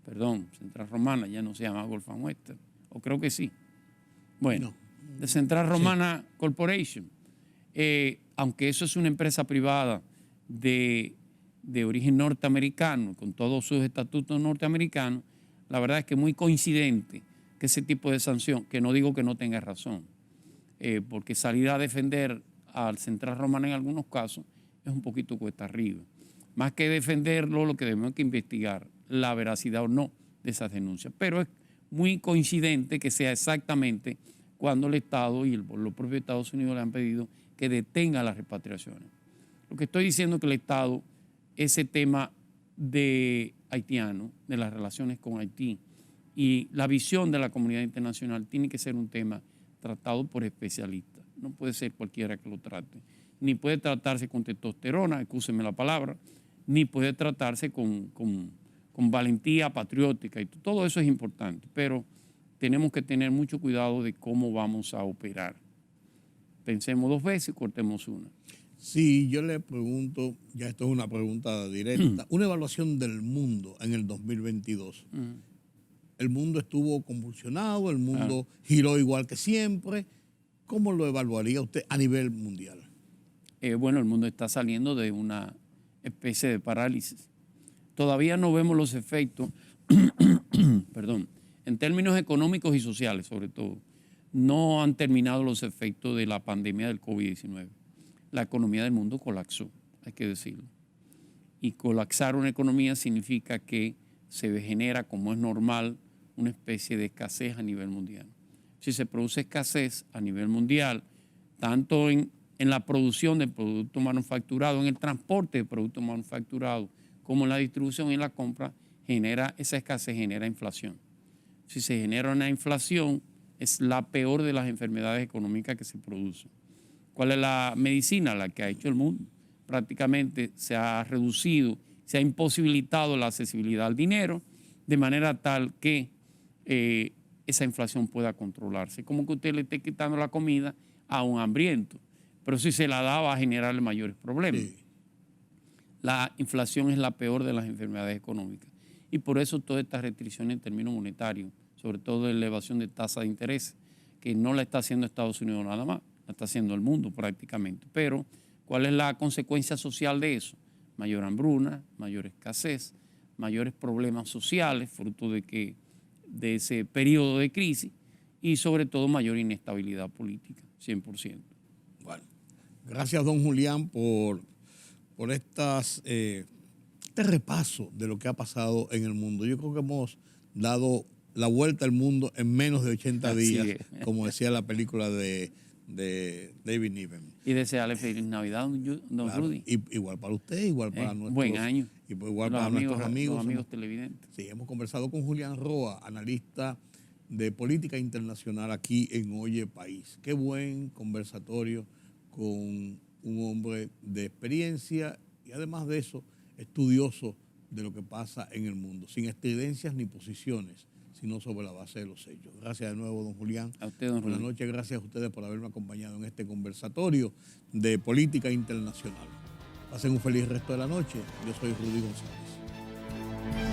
Perdón, Central Romana ya no se llama Gulf and Western, o creo que sí. Bueno, de Central Romana Corporation. Aunque eso es una empresa privada de origen norteamericano, con todos sus estatutos norteamericanos, la verdad es que es muy coincidente que ese tipo de sanción, que no digo que no tenga razón, porque salir a defender al Central Romana en algunos casos es un poquito cuesta arriba. Más que defenderlo, lo que debemos que investigar la veracidad o no de esas denuncias. Pero es muy coincidente que sea exactamente cuando el Estado y los propios Estados Unidos le han pedido que detenga las repatriaciones. Lo que estoy diciendo es que el Estado, ese tema de haitiano, de las relaciones con Haití y la visión de la comunidad internacional tiene que ser un tema tratado por especialistas. No puede ser cualquiera que lo trate. Ni puede tratarse con testosterona, excúseme la palabra, ni puede tratarse con valentía patriótica. Y todo eso es importante, pero tenemos que tener mucho cuidado de cómo vamos a operar. Pensemos dos veces y cortemos una.
Sí, yo le pregunto, ya esto es una pregunta directa, una evaluación del mundo en el 2022. El mundo estuvo convulsionado, el mundo giró igual que siempre. ¿Cómo lo evaluaría usted a nivel mundial?
Bueno, el mundo está saliendo de una especie de parálisis. Todavía no vemos los efectos, perdón, en términos económicos y sociales sobre todo. No han terminado los efectos de la pandemia del COVID-19. La economía del mundo colapsó, hay que decirlo. Y colapsar una economía significa que se genera, como es normal, una especie de escasez a nivel mundial. Si se produce escasez a nivel mundial, tanto en la producción de productos manufacturados, en el transporte de productos manufacturados, como en la distribución y en la compra, esa escasez genera inflación. Si se genera una inflación, es la peor de las enfermedades económicas que se producen. ¿Cuál es la medicina? La que ha hecho el mundo. Prácticamente se ha reducido, se ha imposibilitado la accesibilidad al dinero, de manera tal que esa inflación pueda controlarse. Como que usted le esté quitando la comida a un hambriento, pero si se la da va a generarle mayores problemas. Sí. La inflación es la peor de las enfermedades económicas y por eso todas estas restricciones en términos monetarios, sobre todo la elevación de tasa de interés, que no la está haciendo Estados Unidos nada más, la está haciendo el mundo prácticamente. Pero, ¿cuál es la consecuencia social de eso? Mayor hambruna, mayor escasez, mayores problemas sociales, fruto de ese periodo de crisis y sobre todo mayor inestabilidad política, 100%.
Bueno, gracias don Julián por este repaso de lo que ha pasado en el mundo. Yo creo que hemos dado la vuelta al mundo en menos de 80 días, como decía la película de David Niven.
Y desearle feliz Navidad, don
claro,
Rudy.
Igual para usted, igual para nuestros...
Buen año.
Igual para nuestros amigos.
Los amigos televidentes.
Sí, hemos conversado con Julián Roa, analista de política internacional aquí en Oye País. Qué buen conversatorio con un hombre de experiencia y además de eso, estudioso de lo que pasa en el mundo, sin estridencias ni posiciones, sino sobre la base de los hechos. Gracias de nuevo, don Julián.
A usted, don Rudy.
Buenas noches, gracias a ustedes por haberme acompañado en este conversatorio de política internacional. Pasen un feliz resto de la noche. Yo soy Rudy González.